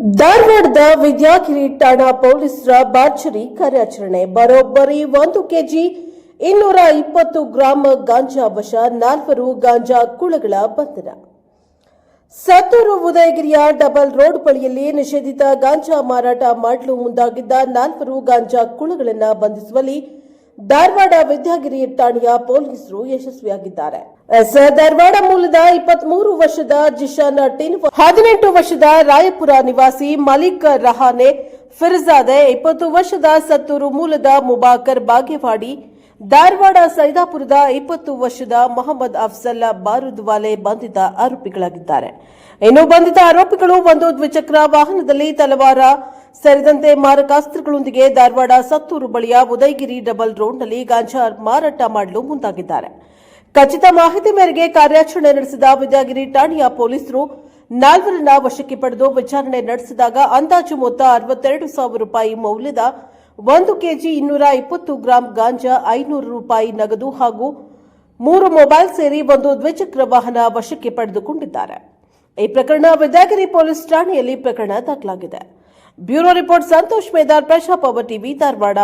ಧಾರವಾಡದ ವಿದ್ಯಾಗಿರಿ ಠಾಣಾ ಪೊಲೀಸರ ಭರ್ಜರಿ ಕಾರ್ಯಾಚರಣೆ. ಬರೋಬ್ಬರಿ 1 ಕೆಜಿ 220 ಗ್ರಾಂ ಗಾಂಜಾ ವಶ, 4 ಗಾಂಜಾ ಕುಳಗಳ ಬಂಧನ. ಸತ್ತೂರು ಉದಯಗಿರಿಯ ಡಬಲ್ ರೋಡ್ ಬಳಿಯಲ್ಲಿ ನಿಷೇಧಿತ ಗಾಂಜಾ ಮಾರಾಟ ಮಾಡಲು ಮುಂದಾಗಿದ್ದ 4 ಗಾಂಜಾ ಕುಳಗಳನ್ನು ಬಂಧಿಸುವಲ್ಲಿ ಧಾರವಾಡ ವಿದ್ಯಾಗಿರಿ ಠಾಣೆಯ ಪೊಲೀಸರು ಯಶಸ್ವಿಯಾಗಿದ್ದಾರೆ. ಧಾರವಾಡ ಮೂಲದ 23 ವರ್ಷದ ಜಿಶಾನ್ ಟಿನ್, 18 ವರ್ಷದ ರಾಯಪುರ ನಿವಾಸಿ ಮಲಿಕ್ ರಹಾನೆ ಫಿರ್ಜಾದೆ, 20 ವರ್ಷದ ಸತ್ತೂರು ಮೂಲದ ಮುಬಾಕರ್ ಬಾಗೇವಾಡಿ, ಧಾರವಾಡ ಸೈದಾಪುರದ 20 ವರ್ಷದ ಮೊಹಮ್ಮದ್ ಅಫ್ಜಲ್ ಬಾರುದ್ವಾಲೆ ಬಂಧಿತ ಆರೋಪಿಗಳಾಗಿದ್ದಾರೆ. ಇನ್ನು ಬಂಧಿತ ಆರೋಪಿಗಳು ಒಂದು ದ್ವಿಚಕ್ರ ವಾಹನದಲ್ಲಿ ತಲವಾರ ಸೇರಿದಂತೆ ಮಾರಕಾಸ್ತ್ರಗಳೊಂದಿಗೆ ಧಾರವಾಡ ಸತ್ತೂರು ಬಳಿಯ ಉದಯಗಿರಿ ಡಬಲ್ ರೋಡ್ನಲ್ಲಿ ಗಾಂಜಾ ಮಾರಾಟ ಮಾಡಲು ಮುಂದಾಗಿದ್ದಾರೆ. ಖಚಿತ ಮಾಹಿತಿ ಮೇರೆಗೆ ಕಾರ್ಯಾಚರಣೆ ನಡೆಸಿದ ವಿದ್ಯಾಗಿರಿ ಠಾಣೆಯ ಪೊಲೀಸರು 4ರನ್ನ ವಶಕ್ಕೆ ಪಡೆದು ವಿಚಾರಣೆ ನಡೆಸಿದಾಗ ಅಂದಾಜು ಮೊತ್ತ ₹62,000 ಮೌಲ್ಯದ 1 ಕೆಜಿ 220 ಗ್ರಾಂ ಗಾಂಜಾ, ₹500 ನಗದು ಹಾಗೂ 3 ಮೊಬೈಲ್ ಸೇರಿ ಒಂದು ದ್ವಿಚಕ್ರ ವಾಹನ ವಶಕ್ಕೆ ಪಡೆದುಕೊಂಡಿದ್ದಾರೆ. ಈ ಪ್ರಕರಣ ವಿದ್ಯಾಗಿರಿ ಪೊಲೀಸ್ ಠಾಣೆಯಲ್ಲಿ ಪ್ರಕರಣ ದಾಖಲಾಗಿದೆ. Bureau report Santosh Medar, Prajapower TV, Dharwad.